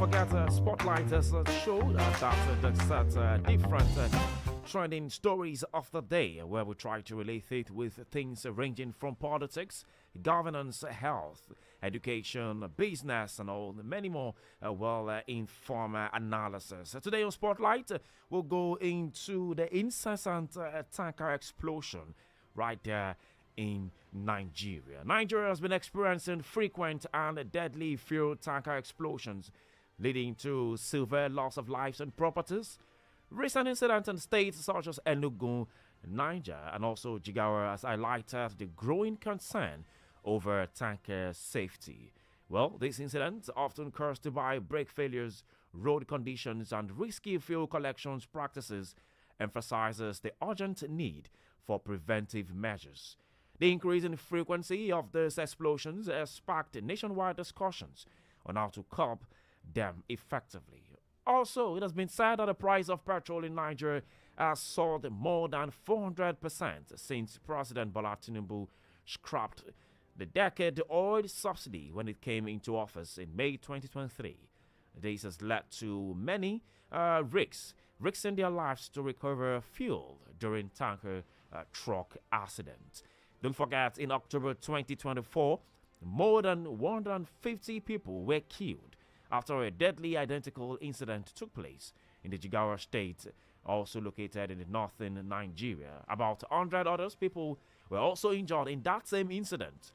forget Spotlight as a show that looks at different trending stories of the day, where we try to relate it with things ranging from politics, governance, health, education, business, and all many more informed analysis. Today on Spotlight, we'll go into the incessant tanker explosion right there in Nigeria. Nigeria has been experiencing frequent and deadly fuel tanker explosions, leading to severe loss of lives and properties. Recent incidents in states such as Enugu, Niger, and also Jigawa has highlighted the growing concern over tanker safety. Well, these incidents, often caused by brake failures, road conditions, and risky fuel collections practices, emphasizes the urgent need for preventive measures. The increasing frequency of these explosions has sparked nationwide discussions on how to curb them effectively. Also, it has been said that the price of petrol in Nigeria has soared more than 400% since President Bola Tinubu scrapped the decade-old subsidy when it came into office in May 2023. This has led to many risking their lives to recover fuel during tanker truck accidents. Don't forget, in October 2024, more than 150 people were killed after a deadly identical incident took place in the Jigawa state, also located in the northern Nigeria. About 100 other people were also injured in that same incident,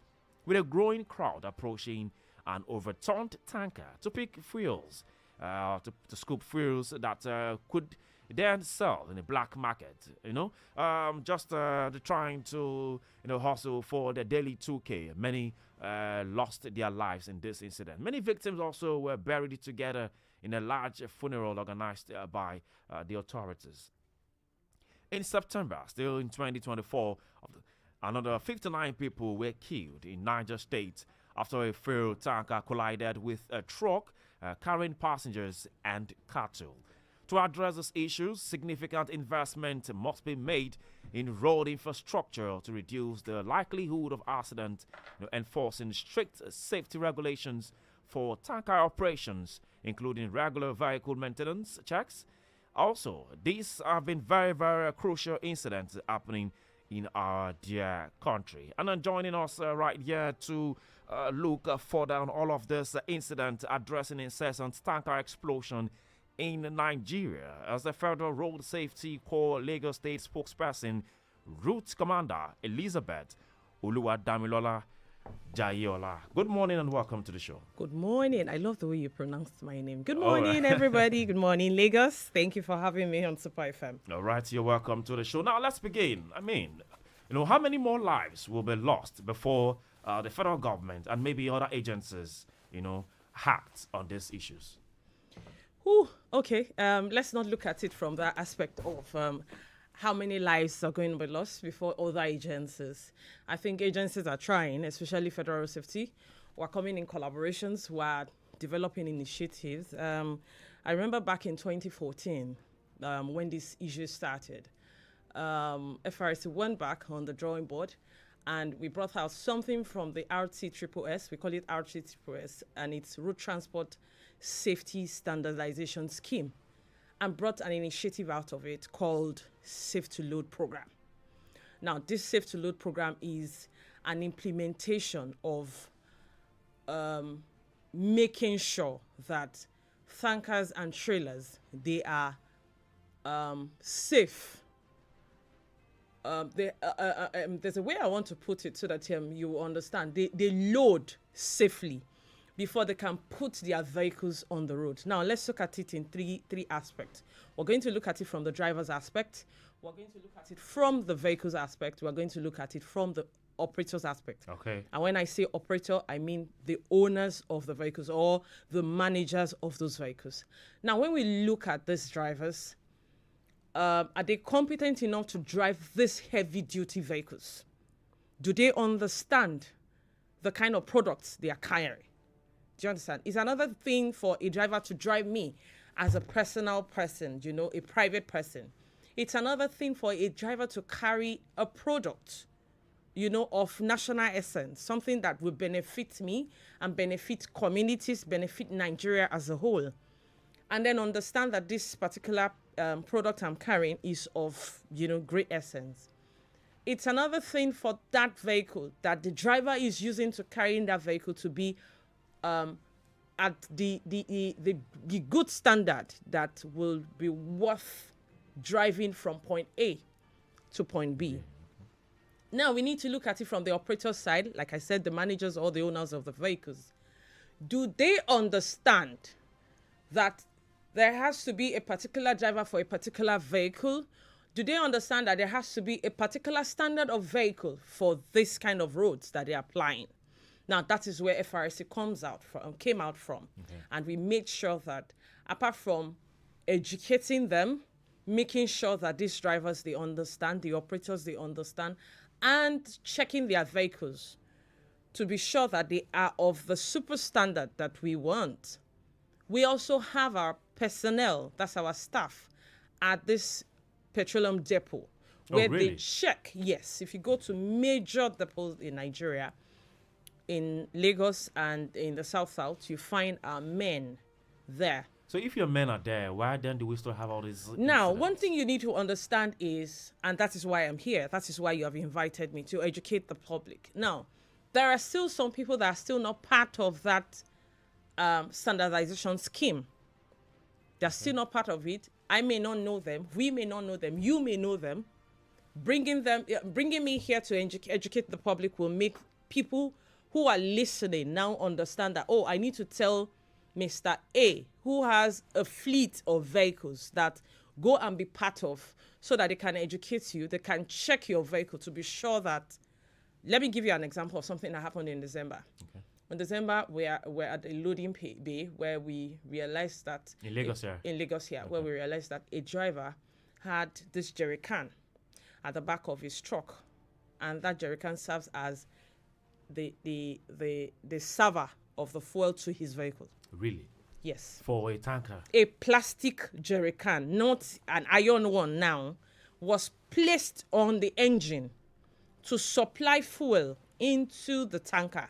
with a growing crowd approaching an overturned tanker to pick fuels, to scoop fuels that could then sell in the black market, just trying to, hustle for the daily 2K. Many lost their lives in this incident. Many victims also were buried together in a large funeral organized by the authorities. In September, still in 2024, another 59 people were killed in Niger State after a fuel tanker collided with a truck carrying passengers and cattle. To address these issues, significant investment must be made in road infrastructure to reduce the likelihood of accident, enforcing strict safety regulations for tanker operations, including regular vehicle maintenance checks. Also, these have been very, very crucial incidents happening in our dear country. And then joining us right here to look further on all of this incident, addressing incessant tanker explosion in Nigeria, as the Federal Road Safety Corps Lagos State spokesperson, Route Commander Elizabeth Oluwadamilola Jayola. Good morning and welcome to the show. Good morning. I love the way you pronounced my name. Good morning, everybody. Good morning, Lagos. Thank you for having me on Super FM. All right, you're welcome to the show. Now, let's begin. How many more lives will be lost before the federal government and maybe other agencies, act on these issues? Okay. Let's not look at it from that aspect of how many lives are going to be lost before other agencies. I think agencies are trying, especially Federal Safety. We're coming in collaborations. We're developing initiatives. I remember back in 2014 when this issue started. FRC went back on the drawing board and we brought out something from the RTSS. We call it RTSS, and it's Road Transport Safety Standardization Scheme, and brought an initiative out of it called Safe to Load Program. Now, this Safe to Load Program is an implementation of making sure that tankers and trailers, they are safe. There's a way I want to put it so that you will understand. They load safely before they can put their vehicles on the road. Now, let's look at it in three aspects. We're going to look at it from the driver's aspect. We're going to look at it from the vehicle's aspect. We're going to look at it from the operator's aspect. Okay. And when I say operator, I mean the owners of the vehicles or the managers of those vehicles. Now, when we look at these drivers, are they competent enough to drive these heavy-duty vehicles? Do they understand the kind of products they are carrying? Do you understand? It's another thing for a driver to drive me as a personal person, a private person. It's another thing for a driver to carry a product, of national essence, something that will benefit me and benefit communities, benefit Nigeria as a whole. And then understand that this particular product I'm carrying is of, great essence. It's another thing for that vehicle that the driver is using to carry in that vehicle to be at the good standard that will be worth driving from point A to point B. Now, we need to look at it from the operator's side, like I said, the managers or the owners of the vehicles. Do they understand that there has to be a particular driver for a particular vehicle? Do they understand that there has to be a particular standard of vehicle for this kind of roads that they're applying? Now, that is where FRSC came out from. Okay. And we made sure that apart from educating them, making sure that these drivers, they understand, the operators, they understand, and checking their vehicles to be sure that they are of the super standard that we want. We also have our personnel, that's our staff, at this petroleum depot, where they check. Yes, if you go to major depots in Nigeria, in Lagos and in the South, you find our men there. So if your men are there, why then do we still have all these Now, incidents? one thing you need to understand is, and that is why I'm here, that is why you have invited me, to educate the public. Now, there are still some people that are still not part of that standardization scheme. They're still not part of it. I may not know them. We may not know them. You may know them. Bringing me here to educate the public will make people who are listening now understand that, I need to tell Mr. A, who has a fleet of vehicles that go and be part of, so that they can educate you, they can check your vehicle to be sure that. Let me give you an example of something that happened in December. Okay. In December, we're at a loading bay where we realized that... In Lagos here? In Lagos here, okay. Where we realized that a driver had this jerry can at the back of his truck, and that jerry can serves as the server of the fuel to his vehicle. Really? Yes. For a tanker? A plastic jerry can, not an iron one now, was placed on the engine to supply fuel into the tanker.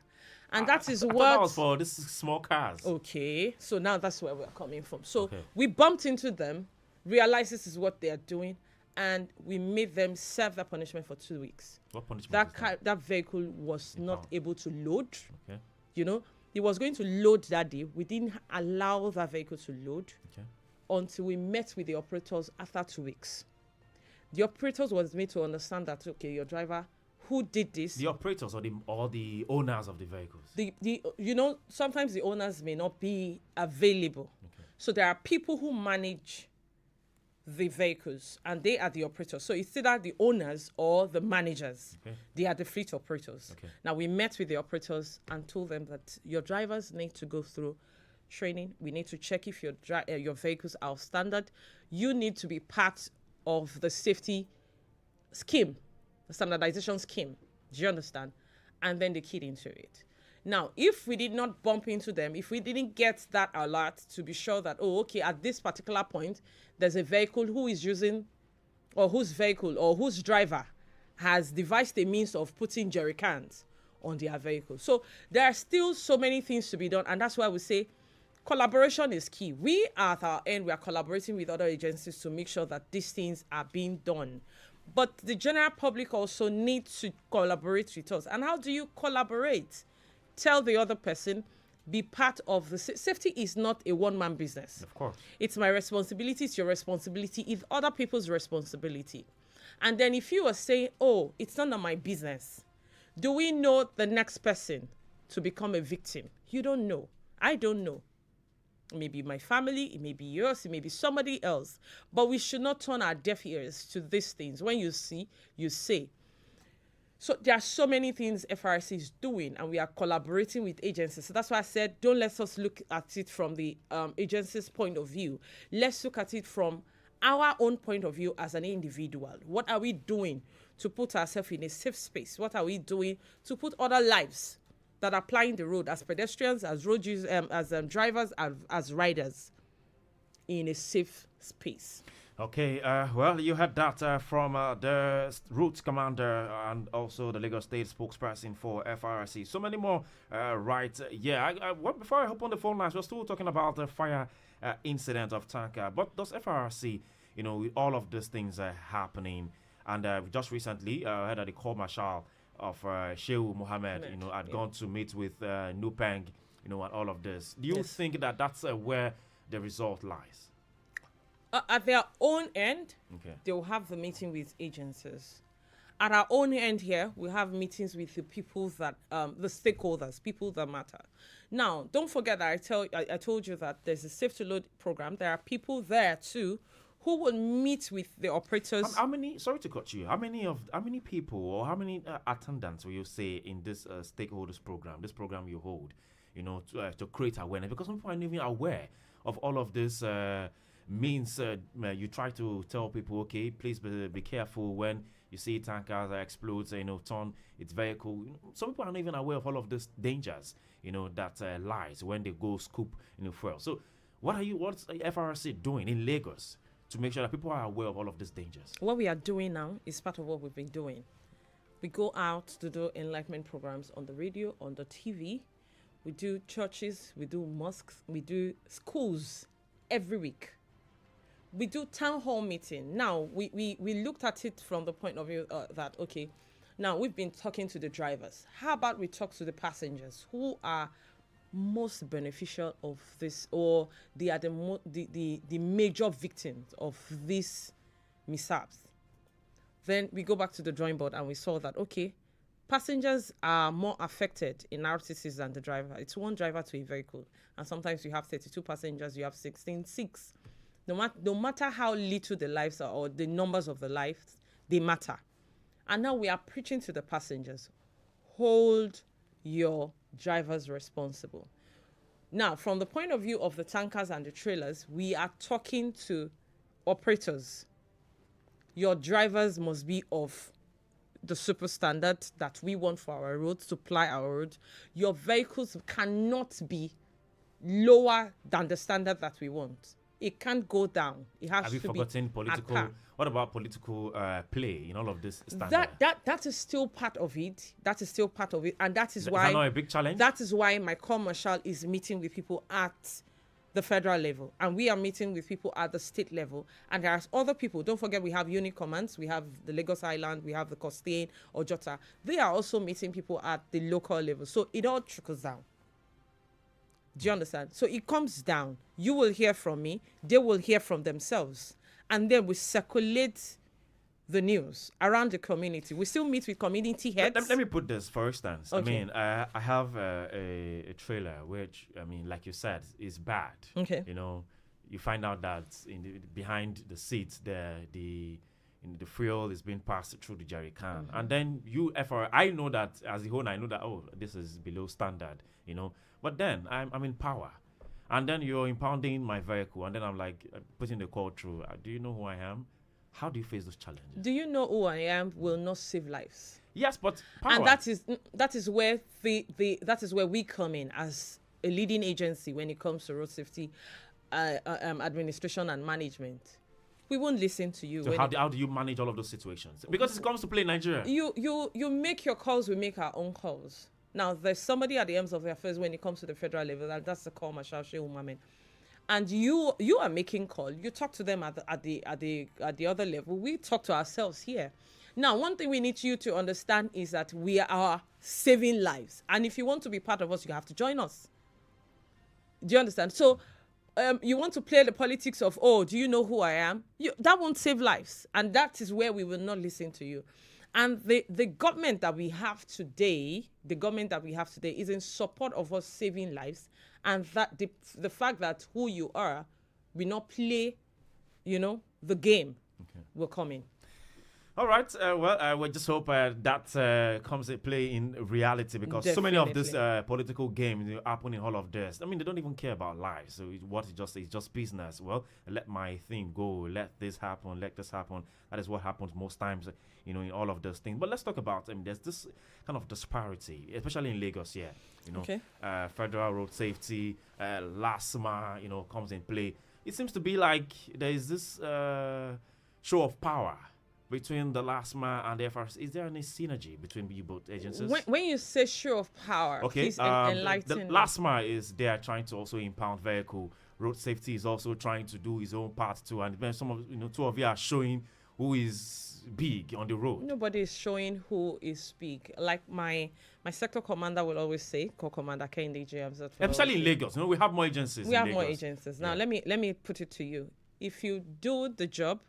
And that is I what... that was for this small cars. Okay, so now that's where we're coming from. So we bumped into them, realized this is what they are doing, and we made them serve that punishment for 2 weeks. What punishment? That vehicle was not able to load. Okay. He was going to load that day. We didn't allow that vehicle to load until we met with the operators after 2 weeks. The operators was made to understand that, your driver who did this. The operators or the owners of the vehicles? Sometimes the owners may not be available. Okay. So there are people who manage the vehicles, and they are the operators. So it's either the owners or the managers. Okay. They are the fleet operators. Okay. Now, we met with the operators and told them that your drivers need to go through training. We need to check if your vehicles are standard. You need to be part of the safety scheme, the standardization scheme. Do you understand? And then they keyed into it. Now, if we did not bump into them, if we didn't get that alert to be sure that, at this particular point, there's a vehicle who is using, or whose vehicle or whose driver has devised a means of putting jerry cans on their vehicle. So there are still so many things to be done. And that's why we say collaboration is key. We at our end, we are collaborating with other agencies to make sure that these things are being done. But the general public also needs to collaborate with us. And how do you collaborate? Tell the other person, be part of the safety is not a one-man business. Of course. It's my responsibility, it's your responsibility, it's other people's responsibility. And then if you are saying, it's none of my business, do we know the next person to become a victim? You don't know. I don't know. It may be my family, it may be yours, it may be somebody else. But we should not turn our deaf ears to these things. When you see, you say. So there are so many things FRC is doing, and we are collaborating with agencies. So that's why I said, don't let us look at it from the agency's point of view. Let's look at it from our own point of view as an individual. What are we doing to put ourselves in a safe space? What are we doing to put other lives that are plying the road as pedestrians, as road users, as drivers, as riders in a safe space. Okay, well, you had that from the Route Commander and also the Lagos State spokesperson for FRC. So many more, right? Before I hop on the phone lines, we're still talking about the fire incident of tanker. But does FRC, with all of these things happening, and just recently heard that the Corps Marshal of Shehu Mohammed, had gone to meet with Nupeng, and all of this. Do you think that that's where the result lies? At their own end, Okay. they will have the meeting with agencies. At our own end here, we have meetings with the people that, the stakeholders, people that matter. Now, don't forget that I told you that there's a Safe to Load program. There are people there too who will meet with the operators. How many? Sorry to cut you. How many people or how many attendants will you say in this stakeholders program? This program you hold, to create awareness, because people aren't even aware of all of this. Means you try to tell people, okay, please be careful when you see tankers explode, turn its vehicle. Some people aren't even aware of all of these dangers, that lies when they go scoop fuel. So what's FRC doing in Lagos to make sure that people are aware of all of these dangers? What we are doing now is part of what we've been doing. We go out to do enlightenment programs on the radio, on the TV. We do churches, we do mosques, we do schools every week. We do town hall meeting. Now, we looked at it from the point of view that, okay, now we've been talking to the drivers. How about we talk to the passengers who are most beneficial of this, or they are the major victims of these mishaps? Then we go back to the drawing board and we saw that, okay, passengers are more affected in RTCs than the driver. It's one driver to a vehicle. And sometimes you have 32 passengers, you have 6. No matter how little the lives are or the numbers of the lives, they matter. And now we are preaching to the passengers. Hold your drivers responsible. Now, from the point of view of the tankers and the trailers, we are talking to operators. Your drivers must be of the super standard that we want for our roads, to ply our roads. Your vehicles cannot be lower than the standard that we want. It can't go down. It has to be. Have you forgotten political? What about political play in all of this standard? That is still part of it. That is still part of it, and that is why. Is that not a big challenge? That is why my Corps Marshal is meeting with people at the federal level, and we are meeting with people at the state level, and there's other people. Don't forget, we have unit commands. We have the Lagos Island. We have the Costain or Jota. They are also meeting people at the local level. So it all trickles down. Do you understand? So it comes down. You will hear from me. They will hear from themselves. And then we circulate the news around the community. We still meet with community heads. Let me put this for instance. Okay. I have a trailer which, like you said, is bad. Okay. You find out that behind the seats there, the fuel is being passed through the jerry can. And then I know that as the owner, I know that, this is below standard, But then I'm in power. And then you're impounding my vehicle. And then I'm like putting the call through. Do you know who I am? How do you face those challenges? Do you know who I am will not save lives? Yes, but power. And that is where that is where we come in as a leading agency when it comes to road safety administration and management. We won't listen to you. So how do you manage all of those situations? Because it comes to play in Nigeria. You make your calls, we make our own calls. Now, there's somebody at the ends of the affairs when it comes to the federal level, and that's the Corps Marshal Shehu Mohammed. And you are making call. You talk to them at the other level. We talk to ourselves here. Now, one thing we need you to understand is that we are saving lives. And if you want to be part of us, you have to join us. Do you understand? So you want to play the politics of, do you know who I am? That won't save lives. And that is where we will not listen to you. And the government that we have today, is in support of us saving lives, and that the fact that who you are, we not play, the game will come in. All right. We just hope that comes to play in reality, because so many of this political games happen in all of this. I mean, they don't even care about lives. So what it just is just business. Well, let my thing go. Let this happen. Let this happen. That is what happens most times, in all of those things. But let's talk about. There's this kind of disparity, especially in Lagos. Yeah, Okay. Federal road safety, LASMA, comes in play. It seems to be like there is this show of power between the LASMA and the FRC. Is there any synergy between you both agencies? When you say show of power, Okay, please the enlighten me. LASMA is there trying to also impound vehicle. Road safety is also trying to do his own part too. And then two of you are showing who is big on the road. Nobody is showing who is big. Like my sector commander will always say, Co-Commander Kehinde James. Especially in Lagos, we have more agencies. We have more agencies. Now, let me put it to you. If you do the job,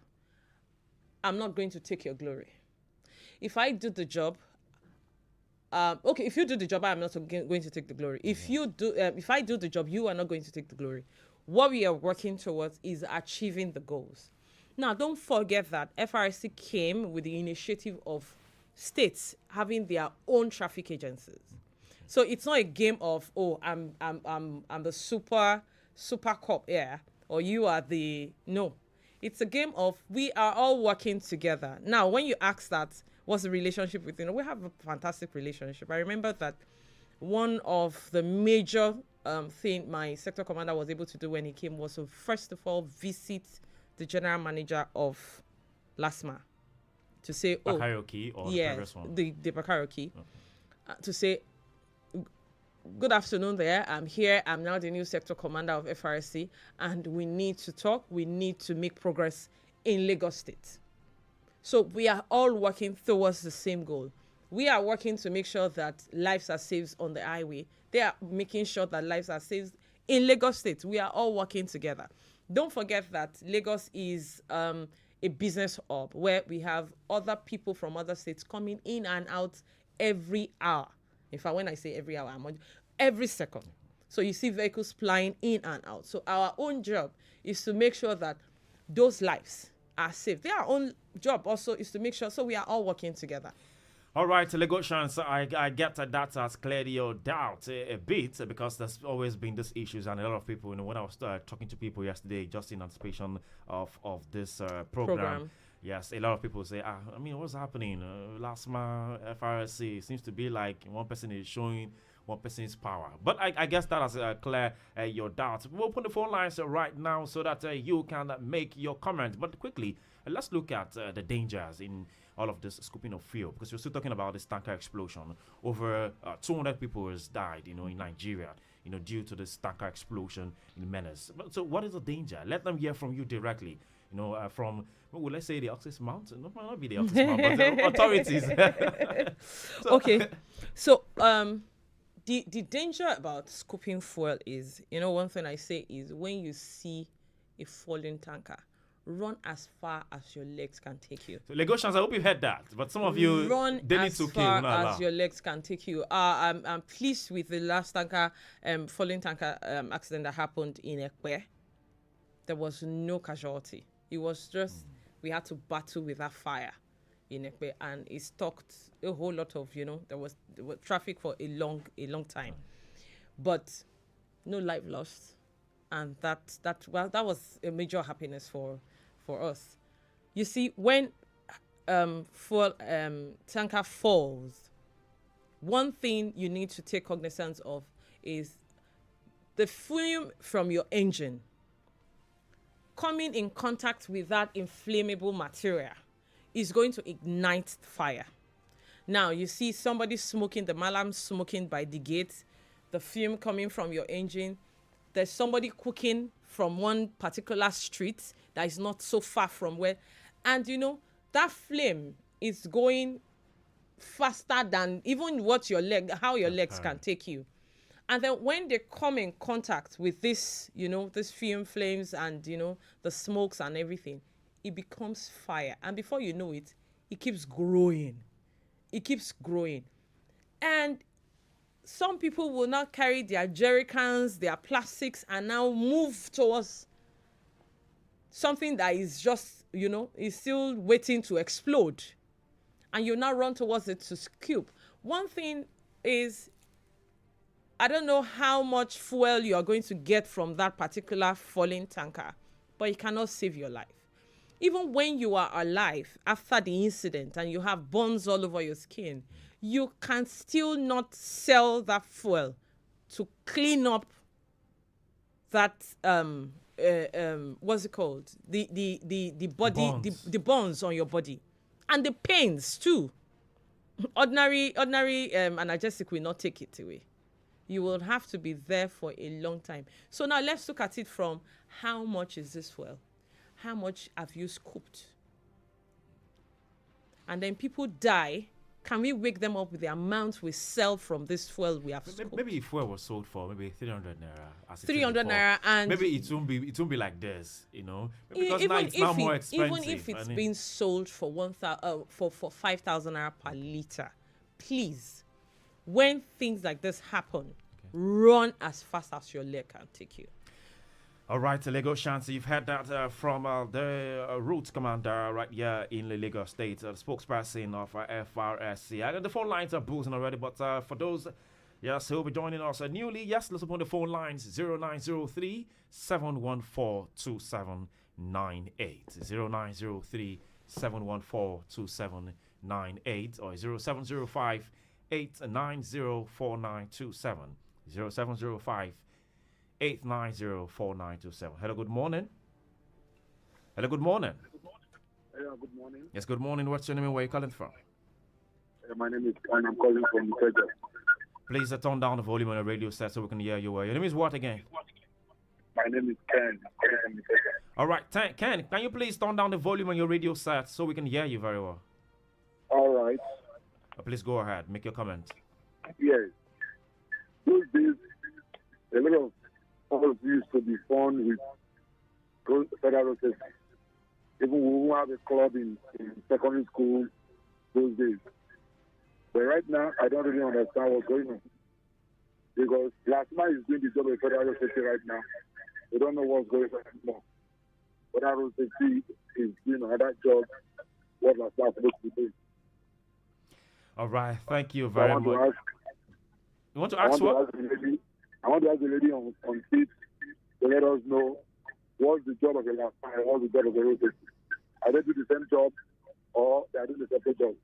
I'm not going to take your glory. If I do the job, if you do the job, I'm not going to take the glory. If you do, if I do the job, you are not going to take the glory. What we are working towards is achieving the goals. Now, don't forget that FRC came with the initiative of states having their own traffic agencies. So it's not a game of, I'm the super cop, or you are the no. It's a game of we are all working together. Now, when you ask that, what's the relationship with, we have a fantastic relationship. I remember that one of the major thing my sector commander was able to do when he came was to first of all visit the general manager of LASMA to say, Bakayoko or the previous one? the Bakayoko, to say, good afternoon there. I'm here. I'm now the new sector commander of FRC, and we need to talk. We need to make progress in Lagos State. So we are all working towards the same goal. We are working to make sure that lives are saved on the highway. They are making sure that lives are saved in Lagos State. We are all working together. Don't forget that Lagos is a business hub where we have other people from other states coming in and out every hour. In fact, when I say every hour, every second. So you see vehicles flying in and out. So our own job is to make sure that those lives are safe. Their own job also is to make sure, so we are all working together. All right, Lagosians, I get that has cleared your doubt a bit, because there's always been these issues, and a lot of people, when I was talking to people yesterday, just in anticipation of this program. Yes, a lot of people say, what's happening? LASMA, FRC, seems to be like one person is showing one person's power. But I guess that has cleared your doubts. We'll open the phone lines right now so that you can make your comment. But quickly, let's look at the dangers in all of this scooping of fuel, because we're still talking about this tanker explosion. Over 200 people has died, in Nigeria, due to this tanker explosion in Menace. So what is the danger? Let them hear from you directly. From, let's say the Oxys Mountain. No, might not be the Oxys Mountain, but the authorities. Okay. So, the danger about scooping fuel is, one thing I say is when you see a falling tanker, run as far as your legs can take you. So, Lagosians, I hope you heard that. But some of you, run they as need to far kill, as your legs can take you. I'm pleased with the last tanker, falling tanker accident that happened in Ekpe. There was no casualty. It was just we had to battle with that fire in Ekpe, and it stopped a whole lot of, there was traffic for a long time, but no life lost, and that was a major happiness for us. You see, when tanker falls, one thing you need to take cognizance of is the fume from your engine coming in contact with that inflammable material is going to ignite fire. Now, you see somebody smoking, the malam smoking by the gate, the fume coming from your engine. There's somebody cooking from one particular street that is not so far from where. And, that flame is going faster than even how your legs can take you. And then when they come in contact with this, this fume flames and, the smokes and everything, it becomes fire. And before you know it, it keeps growing. It keeps growing. And some people will now carry their jerry cans, their plastics, and now move towards something that is just, is still waiting to explode. and you now run towards it to scoop. One thing is, I don't know how much fuel you are going to get from that particular falling tanker, but it cannot save your life. Even when you are alive after the incident and you have burns all over your skin, you can still not sell that fuel to clean up that what's it called? The body, the burns on your body, and the pains too. Ordinary analgesic will not take it away. You will have to be there for a long time. So now let's look at it from how much is this fuel? How much have you scooped? And then people die. Can we wake them up with the amount we sell from this fuel we have scooped? Maybe if fuel was sold for maybe 300 naira. 300 naira, and maybe it won't be like this, because now it's now more expensive. Even if it's being sold for 5,000 naira per liter, please, when things like this happen, run as fast as your leg can take you. All right, Lagos Shanti, you've heard that from the route commander right here in Lagos State, the spokesperson of FRSC. And the phone lines are buzzing already, but for those, yes, who will be joining us newly, yes, let's open the phone lines 0903 714 2798. 0903 714 2798 or 0705 890 4927. 0705 8904927. Hello, good morning. Hello, good morning. Hello, good morning. Yes, good morning. What's your name and where are you calling from? My name is Ken. I'm calling from Texas. Please turn down the volume on the radio set so we can hear you well. Your name is what again? My name is Ken. I'm calling from Texas. All right, Ken, can you please turn down the volume on your radio set so we can hear you very well? All right. Please go ahead. Make your comment. Yes. Those days, a lot of us used to be fun with federal safety. Even we have a club in secondary school those days. But right now, I don't really understand what's going on. Because LASMA is doing the job of federal safety right now. We don't know what's going on anymore. Federal safety is doing another job, what LASMA is supposed to do. All right, thank you very much. You want to ask what? I want to ask the lady on seat to let us know what's the job of the last time, what's the job of the road safety. Are they do the same job or they are doing the separate job?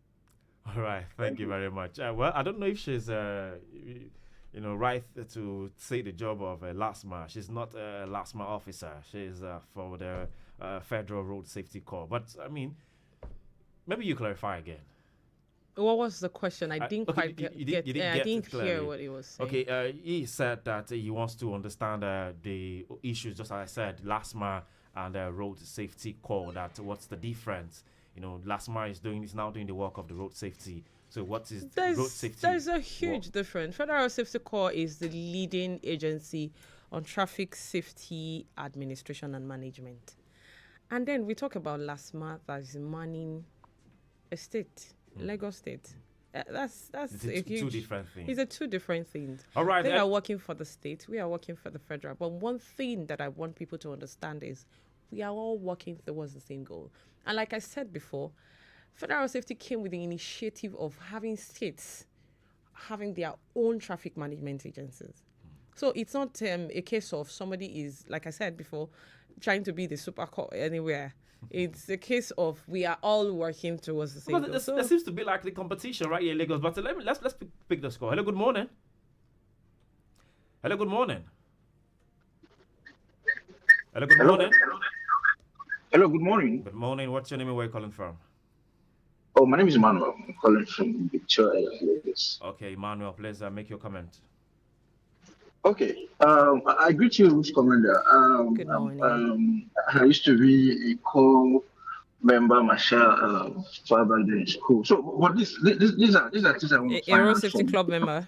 All right, thank you very much. Well, I don't know if she's, right to say the job of LASMA. She's not a LASMA officer. She's for the Federal Road Safety Corps. But, I mean, maybe you clarify again. What was the question? I didn't quite get. I didn't hear what he was saying. Okay, he said that he wants to understand the issues, just as I said, LASMA and Road Safety Corps. That what's the difference? LASMA is now doing the work of the road safety. So what is road safety? There's a huge difference. Federal Safety Corps is the leading agency on traffic safety administration and management. And then we talk about LASMA, that is manning a state. Lagos State. That's two different things. It's two different things. All right. They are working for the state. We are working for the federal. But one thing that I want people to understand is we are all working towards the same goal. And like I said before, federal safety came with the initiative of having states having their own traffic management agencies. So it's not a case of somebody is, like I said before, trying to be the super core anywhere. It's a case of we are all working towards the same goal. There seems to be like the competition right here in Lagos. But let's pick the score. Hello, good morning. Hello, good morning. Hello, good morning. Hello, good morning. Good morning. What's your name and where are you calling from? Oh, my name is Emmanuel. I'm calling from Victoria, Lagos. Okay, Emmanuel, please make your comment. Okay. I greet you, Root Commander. Good morning. I used to be a co-member, Masha, father in school. So, what these are things I want to find out. Safety Club member.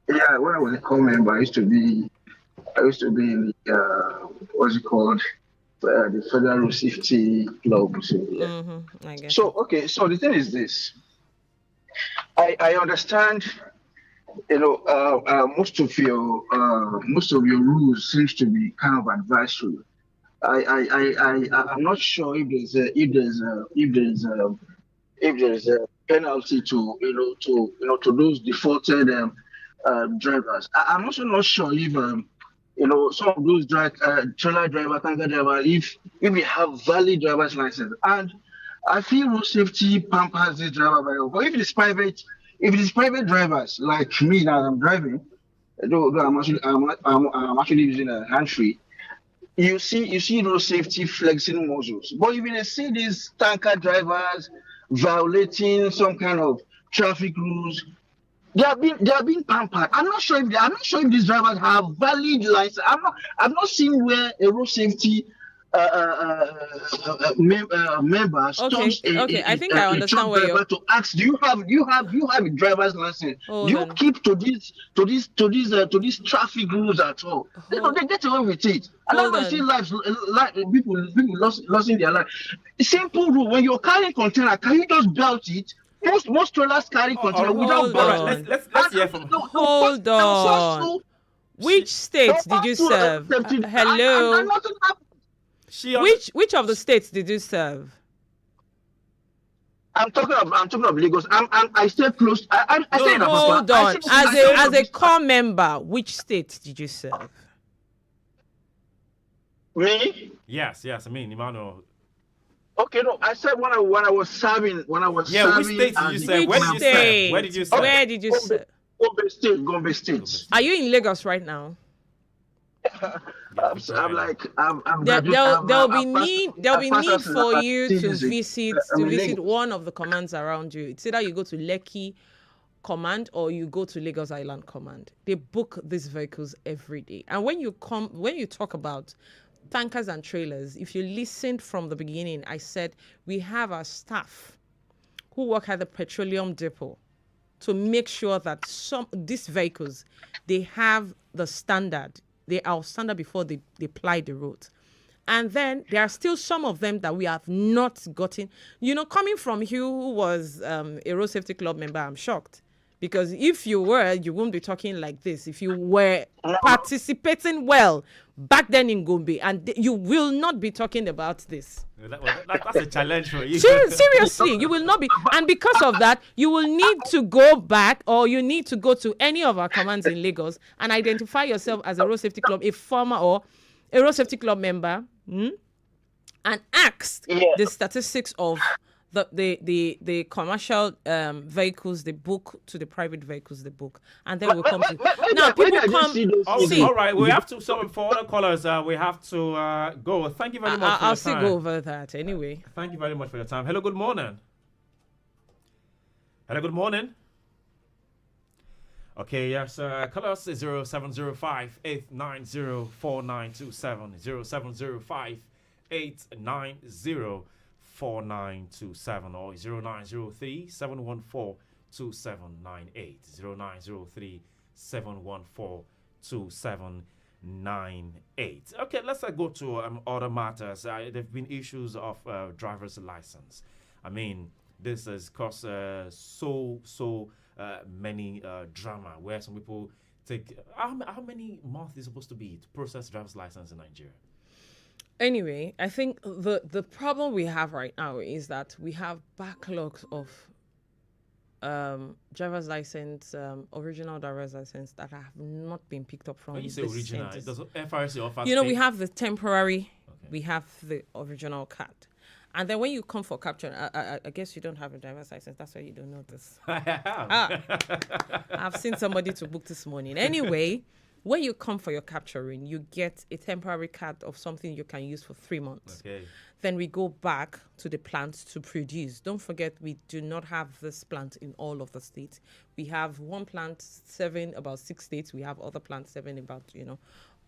Yeah, when I was a co-member, I used to be in the what's it called? The Federal Safety Club. So, yeah. I guess. So, okay. So the thing is this. I understand. Most of your rules seems to be kind of advisory, I'm not sure if there's a penalty to to those defaulted drivers. I'm also not sure if some of those trailer driver, tanker driver, if they have valid driver's license. And I feel road safety pampers this driver very well. But if it is private drivers like me that I'm driving, though I'm actually using a hand free, you see road safety flexing muscles. But if you see these tanker drivers violating some kind of traffic rules, they are being pampered. I'm not sure if these drivers have valid license. I've not seen where a road safety member Okay, stops okay. I think I a understand truck where you're. driver to ask, do you have a driver's license? Do Hold you on. keep to these traffic rules at all? They get away with it. And Hold now I see on. people losing their life. Simple rule: when you're carrying container, can you just belt it? Most trailers carry container without Hold All right, on. belting. let's hear from. Hold on. Which state did you serve? Hello. And nothing happened. She on, Which of the states did you serve? I'm talking of Lagos. I stay close. I stay in no, Apapa. Hold on. As a core member, which state did you serve? Me? Yes, I mean, Emmanuel. Okay, no. I said when I was serving Yeah, which state did you serve? Where did you serve? Where did you serve? Where did you serve? Gombe State. Are you in Lagos right now? I'm like I'm There'll be need passed for out you to citizen. visit I'm in visit Lagos. one of the commands around you. It's either you go to Lekki Command or you go to Lagos Island Command. They book these vehicles every day. And when you talk about tankers and trailers, if you listened from the beginning, I said we have our staff who work at the petroleum depot to make sure that these vehicles, they have the standard. They are standard before they ply the road. And then there are still some of them that we have not gotten. Coming from you who was a road safety club member, I'm shocked. Because if you were, you wouldn't be talking like this. If you were participating well back then in Gombe, and you will not be talking about this. That's a challenge for you. Seriously, you will not be. And because of that, you will need to go back, or you need to go to any of our commands in Lagos and identify yourself as a road safety club, a former or a road safety club member, and ask the statistics of the commercial vehicles they book to the private vehicles they book, and then we'll come to now. People come. See, all right, we have to. So for other callers, we have to go. Thank you very much. I'll still go over that anyway. Thank you very much for your time. Hello, good morning. Hello, good morning. Okay, yes, call us 0705 890 4927 0705 890 4927 or 0903 714 2798 0903 714 2798. Okay, let's go to other matters. There have been issues of driver's license. I mean, this has caused so many drama where some people take how many months is supposed to be to process driver's license in Nigeria? Anyway, I think the problem we have right now is that we have backlogs of driver's license, original driver's license that have not been picked up from. When you say original, it does FRC offer? We have the temporary, we have the original card. And then when you come for capture, I guess you don't have a driver's license. That's why you don't know this. I've seen somebody to book this morning. Anyway, when you come for your capturing, you get a temporary card of something you can use for 3 months. Okay. Then we go back to the plant to produce. Don't forget, we do not have this plant in all of the states. We have one plant serving about 6 states. We have other plants serving about,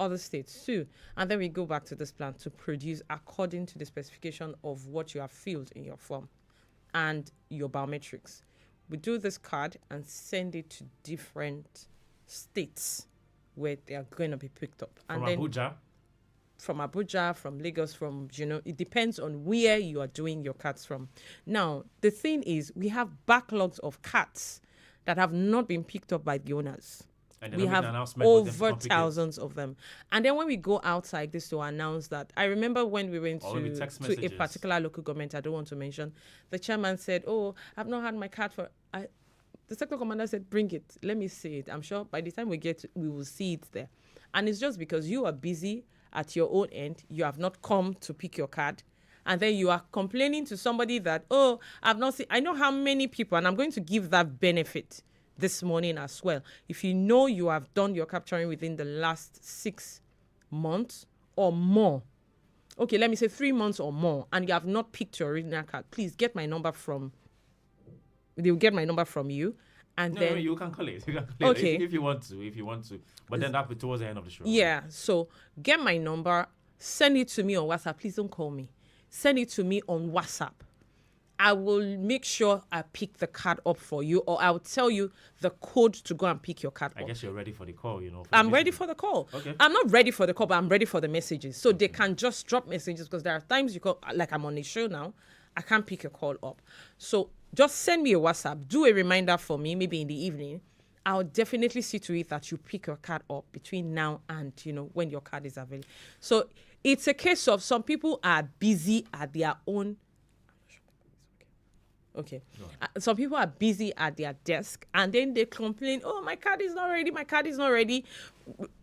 other states too. And then we go back to this plant to produce according to the specification of what you have filled in your form and your biometrics. We do this card and send it to different states where they are going to be picked up. From and Abuja? From Abuja, from Lagos, it depends on where you are doing your cards from. Now, the thing is, we have backlogs of cards that have not been picked up by the owners. And We have over thousands of them. And then when we go outside this to announce that, I remember when we went to a particular local government, I don't want to mention, the chairman said, oh, I've not had my card for... The sector commander said, bring it. Let me see it. I'm sure by the time we get to, we will see it there. And it's just because you are busy at your own end. You have not come to pick your card. And then you are complaining to somebody that, oh, I've not seen... I know how many people, and I'm going to give that benefit this morning as well. If you know you have done your capturing within the last 6 months or more, okay, let me say 3 months or more, and you have not picked your original card, please get my number from... They will get my number from you, and then you can call it. You can call okay it if you want to. But then that'll be towards the end of the show. Yeah. So get my number, send it to me on WhatsApp. Please don't call me. Send it to me on WhatsApp. I will make sure I pick the card up for you, or I'll tell you the code to go and pick your card up. I guess you're ready for the call, I'm ready for the call. Okay. I'm not ready for the call, but I'm ready for the messages. So they can just drop messages, because there are times you call, like I'm on a show now, I can't pick a call up. So just send me a WhatsApp. Do a reminder for me, maybe in the evening. I'll definitely see to it that you pick your card up between now and, when your card is available. So it's a case of some people are busy at their own. Okay. Some people are busy at their desk, and then they complain, oh, my card is not ready. My card is not ready.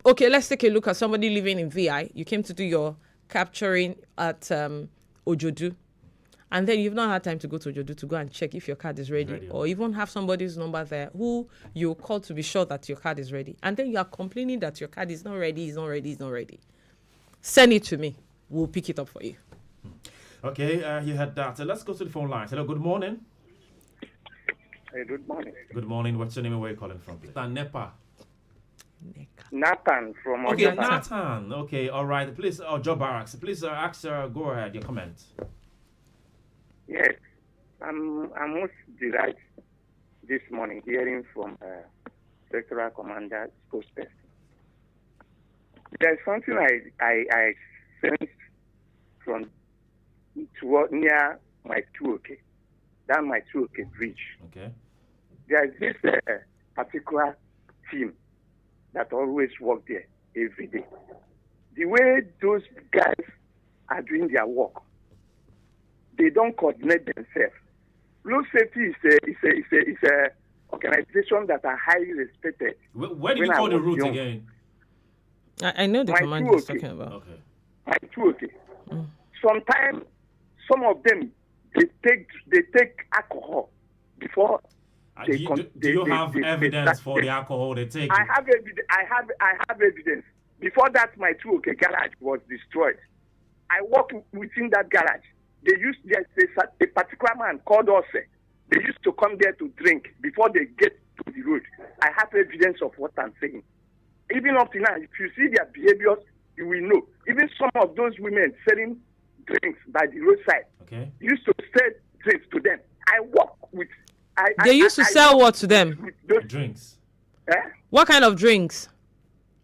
Okay, let's take a look at somebody living in VI. You came to do your capturing at Ojodu. And then you've not had time to go to Ojodu to go and check if your card is ready, or even have somebody's number there who you call to be sure that your card is ready. And then you are complaining that your card is not ready, is not ready, is not ready. Send it to me. We'll pick it up for you. Okay, you had that. Let's go to the phone lines. Hello, good morning. Hey, good morning. Good morning. What's your name and where are you calling from, please? Nepa. Nathan from Okay, Ojo. Nathan. Okay, all right. Please, Joe Barracks. Please, go ahead. Your comment. Yes, I'm most delighted this morning hearing from Sectoral Commander spokesperson. There's something I sensed from near my Tuoke, down my Tuoke bridge. Okay. There's this particular team that always work there every day. The way those guys are doing their work, they don't coordinate themselves. Road safety is a organization that are highly respected. Where did you call the route again? I know the command you're talking about. Okay. My Tuoke. Sometimes some of them they take alcohol before. Do you have evidence for the alcohol they take? I have evidence. Before that, my Tuoke garage was destroyed. I worked within that garage. There's a particular man called us. They used to come there to drink before they get to the road. I have evidence of what I'm saying. Even up to now, if you see their behaviors, you will know. Even some of those women selling drinks by the roadside, okay, used to sell drinks to them. I work with. They used to sell what to them? Drinks. What kind of drinks?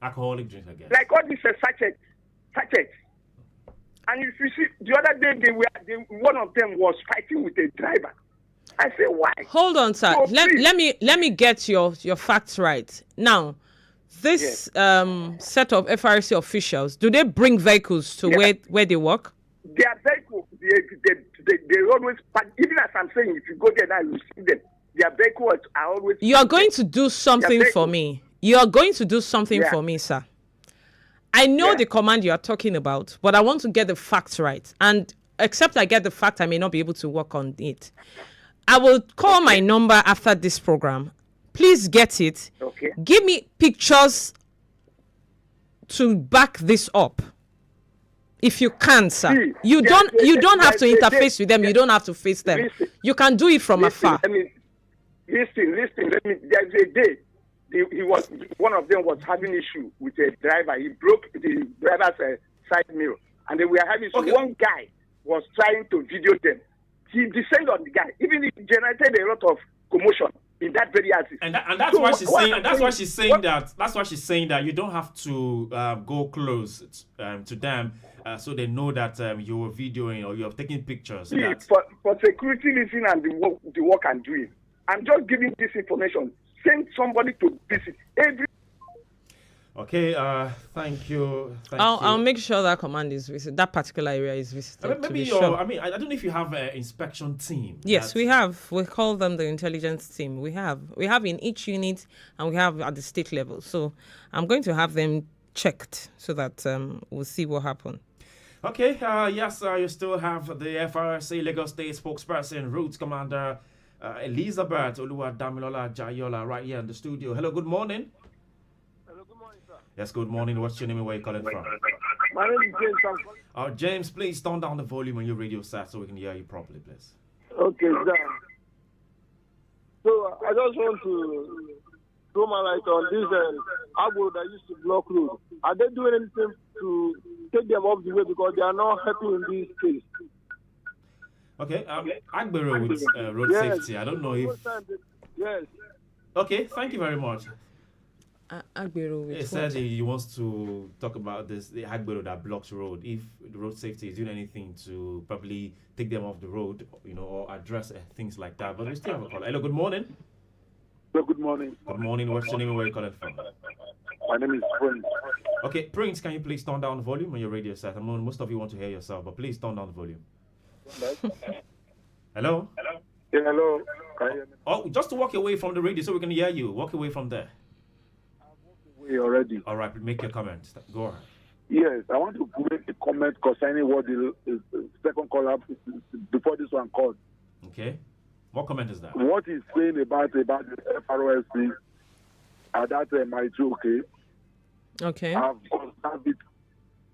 Alcoholic drinks, I guess. Like all these sachets. And if you see, the other day one of them was fighting with a driver. I say, why? Hold on, sir. So let me get your facts right. Now, this set of FRC officials, do they bring vehicles to where they work? Their vehicles, they always, even as I'm saying, if you go there now, you see them. Their vehicles are always. You are going to do something for me. You are going to do something for me, sir. I know the command you are talking about, but I want to get the facts right. And except I get the fact, I may not be able to work on it. I will call my number after this program. Please get it. Okay. Give me pictures to back this up. If you can, sir. See, you don't have to interface with them. You don't have to face them. Listen, you can do it from afar. Listen. There's a day. He was one of them was having issue with a driver. He broke the driver's side mirror, and they were having. So one guy was trying to video them. He descended on the guy. Even it generated a lot of commotion in that very axis. And that's why she's saying. And that's why she's saying that. That's why she's saying that you don't have to go close to them, so they know that you were videoing or you're taking pictures. See, for security reason and the work I'm doing, I'm just giving this information. Send somebody to visit every Okay, thank you. I'll make sure that command is visited. That particular area is visited. Maybe I don't know if you have an inspection team. Yes, we have. We call them the intelligence team. We have in each unit, and we have at the state level. So I'm going to have them checked so that we'll see what happened. Okay, yes, you still have the FRSA Lagos State spokesperson, Roots Commander Elizabeth Oluwadamilola Jayola, right here in the studio. Hello, good morning. Hello, good morning, sir. Yes, good morning. What's your name and where you calling from? My name is James. James, please turn down the volume on your radio set so we can hear you properly, please. Okay, sir. So I just want to throw my light on this Agbo that used to block road. Are they doing anything to take them off the way because they are not happy in this case? Okay, Agbero with road safety. I don't know if. Yes. Okay, thank you very much. Agbero He with said what? he wants to talk about the Agbero that blocks road. If the road safety is doing anything to probably take them off the road, or address things like that. But we still have a call. Hello, good morning. So good morning. Good morning. What's your name and where you calling from? My name is Prince. Okay, Prince, can you please turn down the volume on your radio set? I know most of you want to hear yourself, but please turn down the volume. Hello? Yeah, hello. Can you hear me? Oh, just to walk away from the radio so we can hear you. Walk away from there. We already. All right, make your comment. Go ahead. Yes, I want to make a comment concerning what the second caller before this one called. Okay. What comment is that? What he's saying about the FROSC, that might be okay. Okay. I've observed it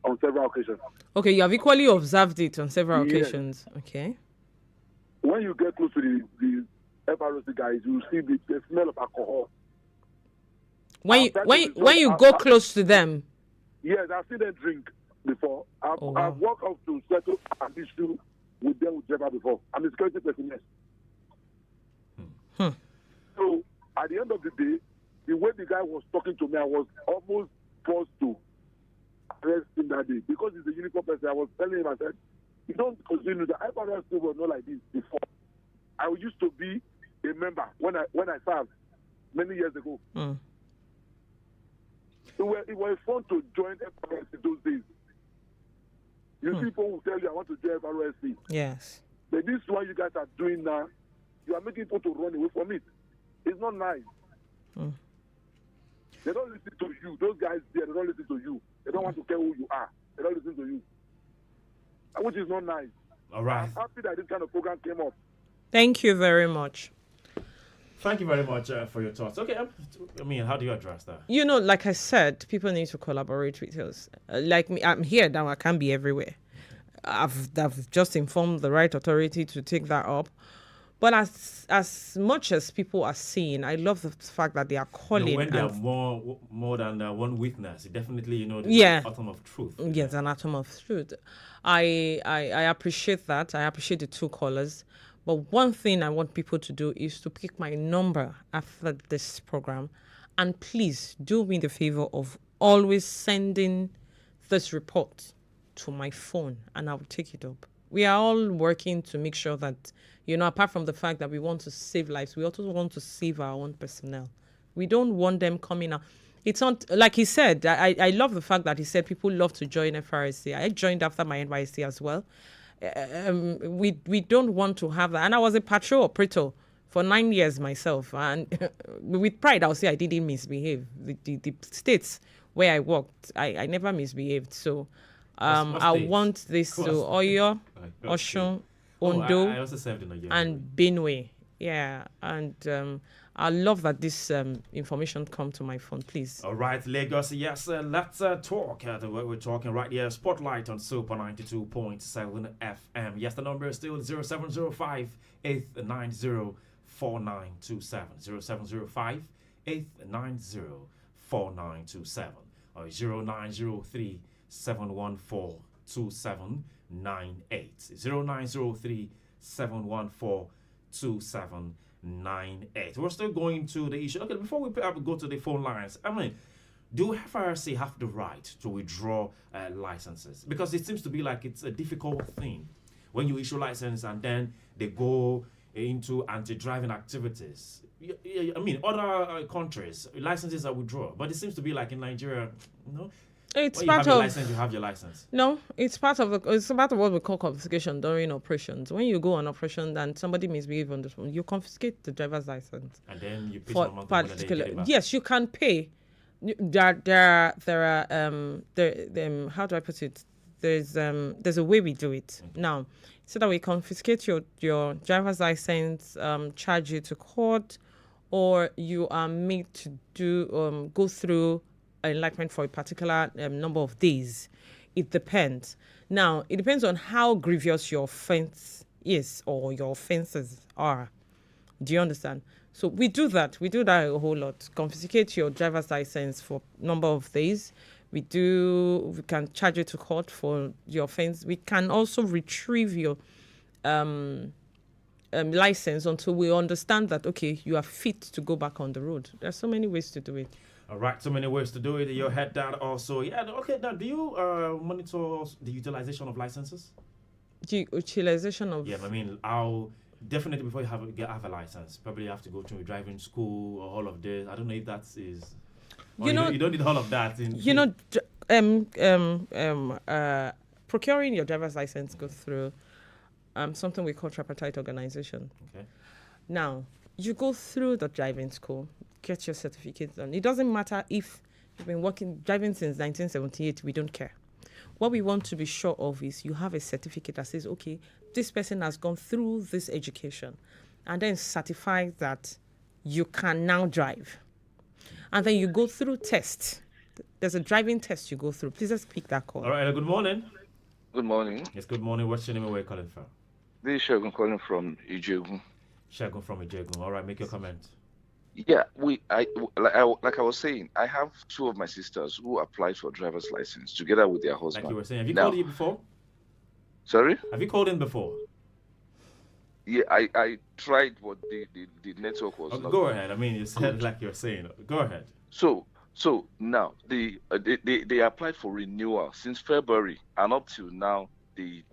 on several occasions. Okay, you have equally observed it on several Yes. occasions. Okay. When you get close to the FROSC guys, you see the smell of alcohol. When you go close to them. Yes, I've seen them drink before. I've wow. walked up to settle an issue with them with Jeva before. I'm a security person, yes. So at the end of the day, the way the guy was talking to me, I was almost forced to arrest him that day because he's a uniform person. I was telling him, I said, you don't continue. The IPRS was not like this before. I used to be a member when I served many years ago. It was fun to join FRSC those days. You see people who tell you, I want to join FRSC. Yes. But this one you guys are doing now, you are making people to run away from it. It's not nice. They don't listen to you. Those guys there, they don't listen to you. They don't want to care who you are. They don't listen to you. Which is not nice. All right. I'm happy that this kind of program came up. Thank you very much. Thank you very much for your thoughts. Okay, I mean, how do you address that? Like I said, people need to collaborate with us. Like me, I'm here now. I can't be everywhere. I've just informed the right authority to take that up. But as much as people are seeing, I love the fact that they are calling. When there are more than one witness, it definitely, there's Yeah. an atom of truth. Yes, an atom of truth. I appreciate that. I appreciate the two callers. But one thing I want people to do is to pick my number after this program. And please do me the favor of always sending this report to my phone and I'll take it up. We are all working to make sure that, apart from the fact that we want to save lives, we also want to save our own personnel. We don't want them coming out. It's not, like he said, I love the fact that he said people love to join FRSC. I joined after my NYC as well. We don't want to have that. And I was a patrol operator for 9 years myself. And with pride, I'll say I didn't misbehave. The states where I worked, I never misbehaved. So I want this to Oyo, Osun, Ondo, I also served in Nigeria. and Benue. Yeah, and I love that this information come to my phone, please. All right, Lagos. Yes, let's talk. We're talking right here. Spotlight on Super 92.7 FM. Yes, the number is still 0705 890 4927. 0705 890 4927 or 0903 714 2798. 0903 714 2798. We're still going to the issue. Okay, before we go to the phone lines, I mean, do FRC have the right to withdraw licenses? Because it seems to be like it's a difficult thing when you issue license and then they go, into anti-driving activities. I mean, other countries, licenses are withdrawn, but it seems to be like in Nigeria, It's when you part have your of license, you have your license. no. It's part of what we call confiscation during operations. When you go on operation and somebody misbehave on the phone, you confiscate the driver's license And then you pay for some amount of money and then you particular. get it back. Yes, you can pay. How do I put it? There's a way we do it now, so that we confiscate your driver's license, charge you to court, or you are made to do go through enlightenment for a particular number of days. It depends. Now, it depends on how grievous your offense is or your offenses are. Do you understand? So we do that. We do that a whole lot. Confiscate your driver's license for number of days. We can charge you to court for your offense. We can also retrieve your license until we understand that, okay, you are fit to go back on the road. There's so many ways to do it. All right, so many ways to do it. Your head down also. Yeah, okay. Now, do you monitor the utilization of licenses? The utilization of... Yeah, I mean, how definitely before you have a license, probably you have to go to a driving school or all of this. I don't know if that is... You don't need all of that. Procuring your driver's license goes through something we call tripartite organization. Okay. Now, you go through the driving school, get your certificate done. It doesn't matter if you've been driving since 1978, we don't care. What we want to be sure of is you have a certificate that says, okay, this person has gone through this education, and then certify that you can now drive. And then you go through tests. There's a driving test you go through. Please just pick that call. All right, good morning. Good morning. Yes, good morning. What's your name and where are you calling from? This is Shogun calling from Ijebu. Shagun from Ijegun. All right, make your comment. Yeah, like I was saying, I have two of my sisters who applied for driver's license together with their husband. Like you were saying, have you Now- called in before? Sorry? Have you called in before? Yeah, I tried, but the network was not. Go ahead. I mean, you said like you're saying. Go ahead. So now they applied for renewal since February, and up till now they've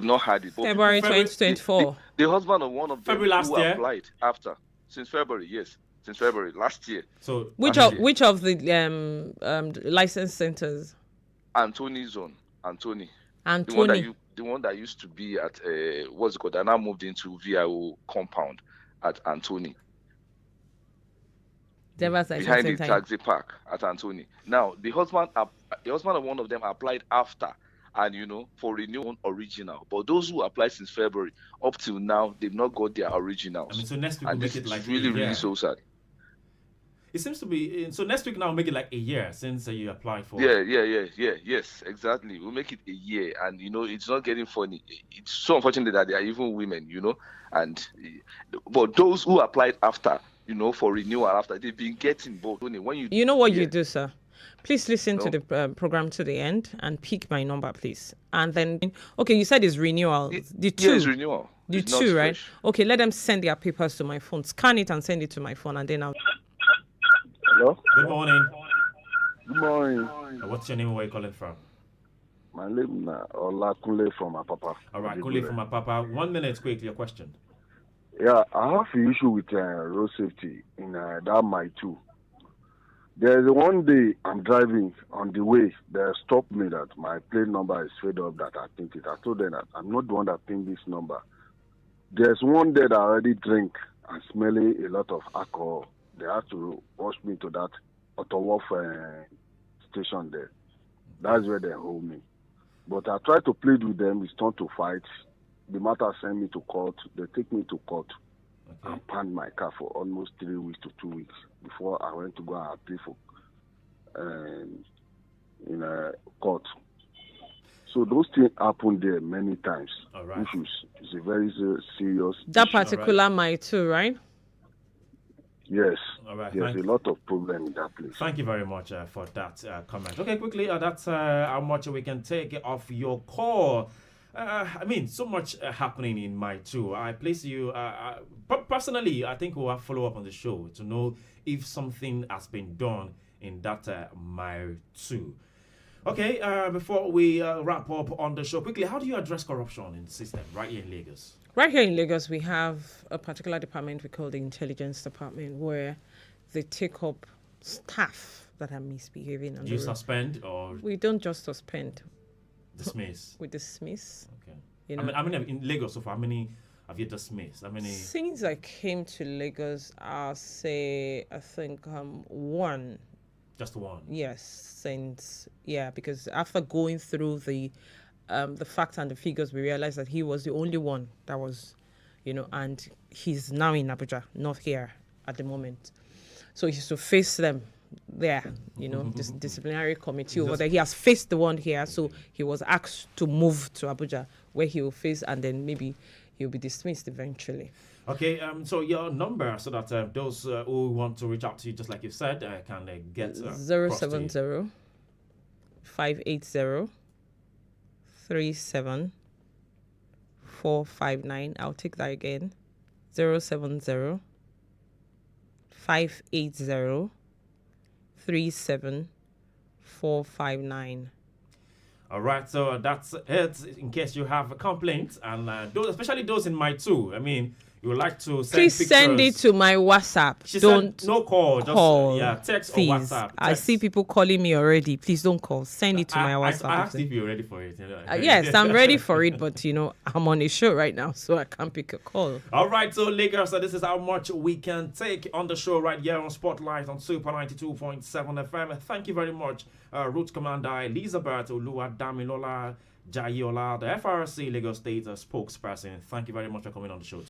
not had it. But February February- 2024. the husband of one of them February last who year? applied since February, yes, since February last year. So Which of the license centers? Anthony Zone, Anthony. Anthony. The one that used to be at what's it called? I now moved into VIO compound at Anthony, Driver's license behind the center. taxi park at Anthony. Now the husband of one of them applied after, and for renewal original. But those who applied since February up till now, they've not got their originals. I mean, so next week we'll and make this it like is really, a year. really so sad. It seems to be so. Next week now, we'll make it like a year since you applied for. Yes, exactly. We'll make it a year, and it's not getting funny. It's so unfortunate that there are even women, but those who applied after, for renewal after, they've been getting both. When You know what you do, sir? Please listen to the program to the end and pick my number, please. And then, okay, you said it's renewal. The two. Yeah, it's renewal. The It's not two, right? fresh. Okay, let them send their papers to my phone. Scan it and send it to my phone, and then I'll... Hello? Good morning. Good morning. What's your name and where are you calling from? My name is Olakunle from Apapa. All right, Kule from Apapa. 1 minute, quick, your question. Yeah, I have an issue with road safety in that my two. There's one day I'm driving on the way. They stopped me that my plate number is fed up that I think it. I told them that I'm not the one that pinned this number. There's one day that I already drink and smelling a lot of alcohol. They have to rush me to that Ottawa station there. That's where they hold me. But I try to plead with them. It's turned to fight. The matter sent me to court. They take me to court and pound my car for almost 3 weeks to 2 weeks before I went to go and appeal for in a court. So those things happen there many times. All right. It's a very serious That issue. particular my two, right? Yes. All right. There's a lot of problem in that place. Thank you very much for that comment. Okay, quickly, that's how much we can take off your call. I mean, so much happening in my two. I place you, personally, I think we'll have follow up on the show to know if something has been done in that my two. Okay, before we wrap up on the show, quickly, how do you address corruption in the system right here in Lagos? Right here in Lagos, we have a particular department we call the Intelligence Department, where they take up staff that are misbehaving. Do you suspend or We don't just suspend, dismiss? we dismiss. Okay. You know, I mean, in Lagos, so far, how many have you dismissed? How many? since I came to Lagos, I'll say I think one. Just one. Yes, since because after going through the facts and the figures, we realized that he was the only one that was, and he's now in Abuja, not here at the moment. So he's to face them there, this disciplinary committee over there. He has faced the one here, so he was asked to move to Abuja, where he will face, and then maybe he'll be dismissed eventually. Okay, so your number, so that those who want to reach out to you, just like you said, can get 070 580 37459. I'll take that again. 070 580 37459. All right, so that's it. In case you have a complaint, and those, especially those in my two, I mean, you would like to send Please pictures. send it to my WhatsApp. She Don't said no call, call. just text Please. or WhatsApp. I Text. see people calling me already. Please don't call. Send it to my WhatsApp. I asked if you're ready for it. Yes, I'm ready for it, but I'm on a show right now, so I can't pick a call. All right, so Lagos, this is how much we can take on the show right here on Spotlight on Super 92.7 FM. Thank you very much, Route Commander Elizabeth Oluwadamilola Jayola, the FRC Lagos State spokesperson. Thank you very much for coming on the show.